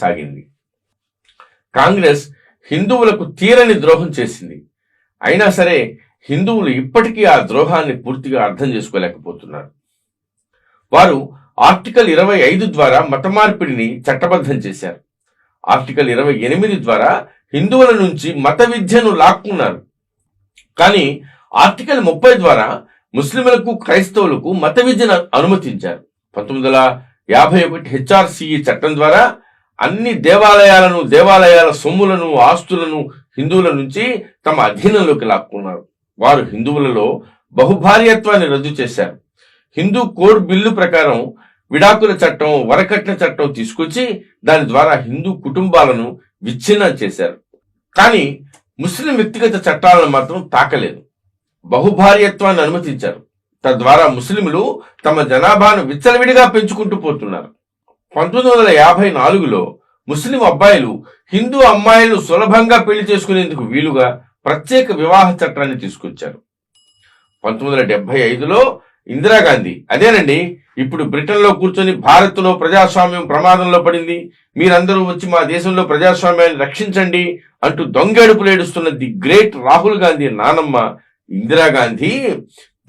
సాగింది. కాంగ్రెస్ హిందువులకు తీరని ద్రోహం చేసింది. అయినా సరే హిందువులు ఇప్పటికీ ఆ ద్రోహాన్ని పూర్తిగా అర్థం చేసుకోలేకపోతున్నారు. వారు ఆర్టికల్ 25 ద్వారా మత మార్పిడిని చట్టబద్ధం చేశారు. ఆర్టికల్ 28 ద్వారా హిందువుల నుంచి మత విద్యను లాక్కున్నారు. కానీ ఆర్టికల్ 30 ద్వారా ముస్లింలకు క్రైస్తవులకు మత విద్యను అనుమతించారు. 1951 హెచ్ఆర్సిఈ చట్టం ద్వారా అన్ని దేవాలయాల సొమ్ములను ఆస్తులను హిందువుల నుంచి తమ అధీనంలోకి లాక్కున్నారు. వారు హిందువులలో బహుభార్యత్వాన్ని రద్దు చేశారు. హిందూ కోడ్ బిల్లు ప్రకారం విడాకుల చట్టం, వరకట్న చట్టం తీసుకొచ్చి దాని ద్వారా హిందూ కుటుంబాలను విచ్ఛిన్నం చేశారు. కానీ ముస్లిం వ్యక్తిగత చట్టాలను మాత్రం తాకలేదు. బహుభార్యత్వాన్ని అనుమతించారు. తద్వారా ముస్లింలు తమ జనాభాను విచ్చలవిడిగా పెంచుకుంటూ పోతున్నారు. 1954లో ముస్లిం అబ్బాయిలు హిందూ అమ్మాయిలను సులభంగా పెళ్లి చేసుకునేందుకు వీలుగా ప్రత్యేక వివాహ చట్టాన్ని తీసుకొచ్చారు. 1975లో ఇందిరాగాంధీ, అదేనండి ఇప్పుడు బ్రిటన్లో కూర్చొని భారత్లో ప్రజాస్వామ్యం ప్రమాదంలో పడింది, మీరందరూ వచ్చి మా దేశంలో ప్రజాస్వామ్యాన్ని రక్షించండి అంటూ దొంగేడుపులు ఏడుస్తున్న ది గ్రేట్ రాహుల్ గాంధీ నానమ్మ ఇందిరాగాంధీ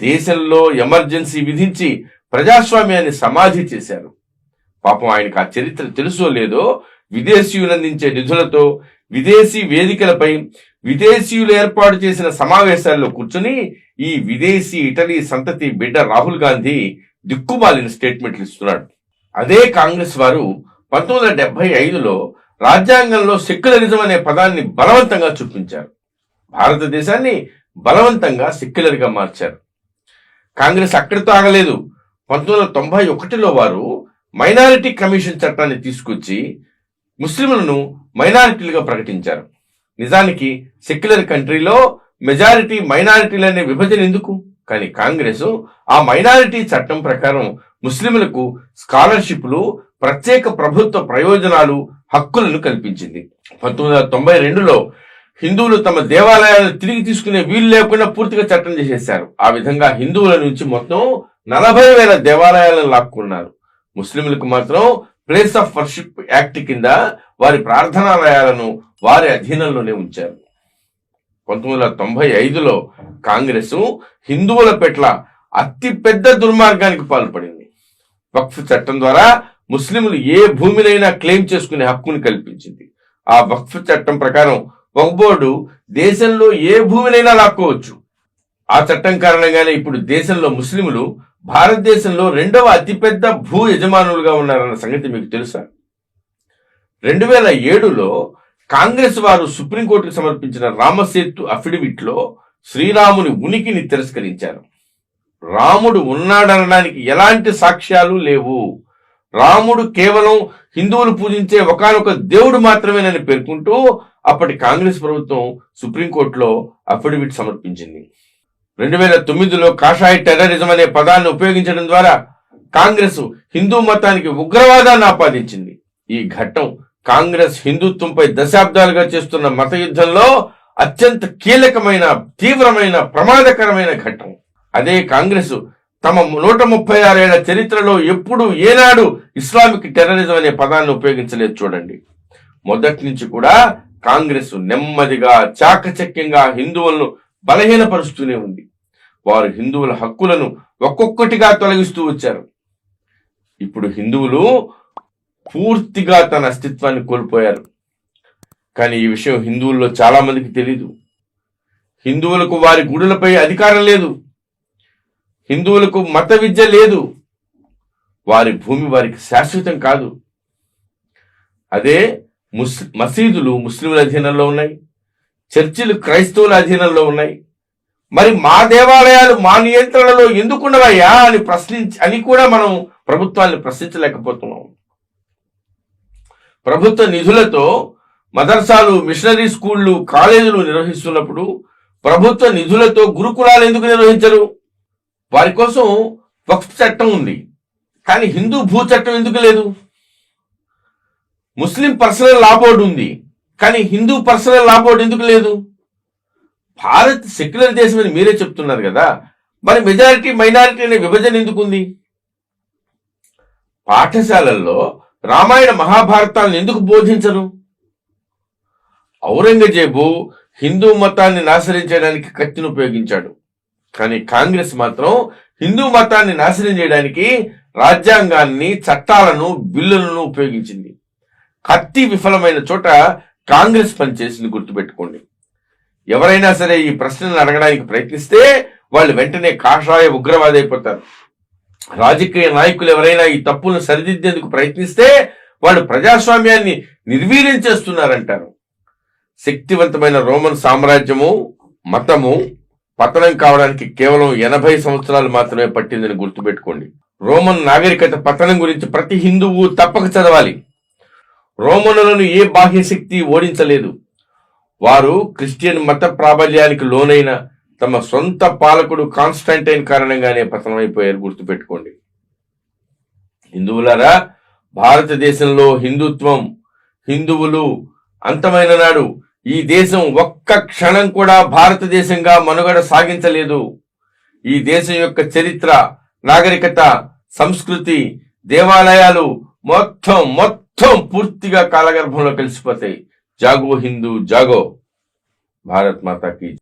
దేశంలో ఎమర్జెన్సీ విధించి ప్రజాస్వామ్యాన్ని సమాధి చేశారు. పాపం ఆయనకు ఆ చరిత్ర తెలుసో లేదో విదేశీయులు అందించే నిధులతో విదేశీ వేదికలపై విదేశీయులు ఏర్పాటు చేసిన సమావేశాల్లో కూర్చుని ఈ విదేశీ ఇటలీ సంతతి బిడ్డ రాహుల్ గాంధీ దిక్కుమాలిన స్టేట్మెంట్లు ఇస్తున్నాడు. అదే కాంగ్రెస్ వారు 1975లో రాజ్యాంగంలో సెక్యులరిజం అనే పదాన్ని బలవంతంగా చూపించారు. భారతదేశాన్ని బలవంతంగా సెక్యులర్గా మార్చారు. కాంగ్రెస్ అక్కడితో ఆగలేదు. 1991లో వారు మైనారిటీ కమిషన్ చట్టాన్ని తీసుకొచ్చి ముస్లింలను మైనారిటీలుగా ప్రకటించారు. నిజానికి సెక్యులర్ కంట్రీలో మెజారిటీ మైనారిటీలనే విభజన ఎందుకు? కానీ కాంగ్రెస్ ఆ మైనారిటీ చట్టం ప్రకారం ముస్లింలకు స్కాలర్షిప్లు, ప్రత్యేక ప్రభుత్వ ప్రయోజనాలు, హక్కులను కల్పించింది. 1992లో హిందువులు తమ దేవాలయాలను తిరిగి తీసుకునే వీలు లేకుండా పూర్తిగా చట్టం చేసేశారు. ఆ విధంగా హిందువుల నుంచి మొత్తం 40,000 దేవాలయాలను లాక్కున్నారు. ముస్లింలకు మాత్రం ప్లేస్ ఆఫ్ వర్షిప్ యాక్ట్ కింద వారి ప్రార్థనాలయాలను వారి అధీనంలోనే ఉంచారు. 1995లో కాంగ్రెస్ హిందువుల పట్ల అతి పెద్ద దుర్మార్గానికి పాల్పడింది. వక్ఫ్ చట్టం ద్వారా ముస్లింలు ఏ భూమినైనా క్లెయిమ్ చేసుకునే హక్కును కల్పించింది. ఆ వక్ఫ్ చట్టం ప్రకారం వక్ఫ్ బోర్డు దేశంలో ఏ భూమినైనా లాక్కోవచ్చు. ఆ చట్టం కారణంగానే ఇప్పుడు దేశంలో ముస్లింలు భారతదేశంలో 2వ అతిపెద్ద భూ యజమానులుగా ఉన్నారన్న సంగతి మీకు తెలుసా? 2007లో కాంగ్రెస్ వారు సుప్రీంకోర్టుకు సమర్పించిన రామసేతు అఫిడవిట్ లో శ్రీరాముని ఉనికిని తిరస్కరించారు. రాముడు ఉన్నాడనడానికి ఎలాంటి సాక్ష్యాలు లేవు. రాముడు కేవలం హిందువులు పూజించే ఒకానొక దేవుడు మాత్రమేనని పేర్కొంటూ అప్పటి కాంగ్రెస్ ప్రభుత్వం సుప్రీంకోర్టులో అఫిడవిట్ సమర్పించింది. 2009లో కాషాయ టెర్రరిజం అనే పదాన్ని ఉపయోగించడం ద్వారా కాంగ్రెస్ హిందూ మతానికి ఉగ్రవాదాన్ని ఆపాదించింది. ఈ ఘట్టం కాంగ్రెస్ హిందుత్వంపై దశాబ్దాలుగా చేస్తున్న మత యుద్ధంలో అత్యంత కీలకమైన, తీవ్రమైన, ప్రమాదకరమైన ఘట్టం. అదే కాంగ్రెస్ తమ 136 ఏళ్ల చరిత్రలో ఎప్పుడు ఏనాడు ఇస్లామిక్ టెర్రరిజం అనే పదాన్ని ఉపయోగించలేదు. చూడండి, మొదటి నుంచి కూడా కాంగ్రెస్ నెమ్మదిగా, చాకచక్యంగా హిందువులను బలహీనపరుస్తూనే ఉంది. వారు హిందువుల హక్కులను ఒక్కొక్కటిగా తొలగిస్తూ వచ్చారు. ఇప్పుడు హిందువులు పూర్తిగా తన అస్తిత్వాన్ని కోల్పోయారు. కానీ ఈ విషయం హిందువుల్లో చాలా మందికి తెలీదు. హిందువులకు వారి గుడులపై అధికారం లేదు. హిందువులకు మత విద్య లేదు. వారి భూమి వారికి శాశ్వతం కాదు. అదే మసీదులు ముస్లింల అధీనంలో ఉన్నాయి, చర్చిలు క్రైస్తవుల అధీనంలో ఉన్నాయి. మరి మా దేవాలయాలు మా నియంత్రణలో ఎందుకున్నవయ్యా అని కూడా మనం ప్రభుత్వాన్ని ప్రశ్నించలేకపోతున్నాం. ప్రభుత్వ నిధులతో మదర్సాలు, మిషనరీ స్కూళ్లు, కాలేజీలు నిర్వహిస్తున్నప్పుడు ప్రభుత్వ నిధులతో గురుకులాలు ఎందుకు నిర్వహించరు? వారి కోసం వక్ఫ్ చట్టం ఉంది, కానీ హిందూ భూ చట్టం ఎందుకు లేదు? ముస్లిం పర్సనల్ లా బోర్డు ఉంది, కానీ హిందూ పర్సనల్ లా బోర్డు ఎందుకు లేదు? భారత్ సెక్యులర్ దేశం అని మీరే చెప్తున్నారు కదా, మరి మెజారిటీ మైనారిటీ అనే విభజన ఎందుకు ఉంది? పాఠశాలల్లో రామాయణ మహాభారతాలను ఎందుకు బోధించరు? ఔరంగజేబు హిందూ మతాన్ని నాశనం చేయడానికి కత్తిని ఉపయోగించాడు. కానీ కాంగ్రెస్ మాత్రం హిందూ మతాన్ని నాశనం చేయడానికి రాజ్యాంగాన్ని, చట్టాలను, బిల్లులను ఉపయోగించింది. కత్తి విఫలమైన చోట కాంగ్రెస్ పనిచేసింది గుర్తుపెట్టుకోండి. ఎవరైనా సరే ఈ ప్రశ్నను అడగడానికి ప్రయత్నిస్తే వాళ్ళు వెంటనే కాషాయ ఉగ్రవాది అయిపోతారు. రాజకీయ నాయకులు ఎవరైనా ఈ తప్పులను సరిదిద్దేందుకు ప్రయత్నిస్తే వాళ్ళు ప్రజాస్వామ్యాన్ని నిర్వీర్యం చేస్తున్నారంటారు. శక్తివంతమైన రోమన్ సామ్రాజ్యము, మతము పతనం కావడానికి కేవలం 80 సంవత్సరాలు మాత్రమే పట్టిందని గుర్తుపెట్టుకోండి. రోమన్ నాగరికత పతనం గురించి ప్రతి హిందువు తప్పక చదవాలి. రోమనులను ఏ బాహ్య శక్తి ఓడించలేదు. వారు క్రిస్టియన్ మత ప్రాబల్యానికి లోనైన తమ సొంత పాలకుడు కాన్స్టాంటైన్ కారణంగానే పతనమైపోయారు గుర్తుపెట్టుకోండి. హిందువులారా, భారతదేశంలో హిందుత్వం, హిందువులు అంతమైన నాడు ఈ దేశం ఒక్క క్షణం కూడా భారతదేశంగా మనుగడ సాగించలేదు. ఈ దేశం యొక్క చరిత్ర, నాగరికత, సంస్కృతి, దేవాలయాలు మొత్తం పూర్తిగా కాలగర్భంలో కలిసిపోతాయి. జాగో హిందూ జాగో. భారత్ మాతాకి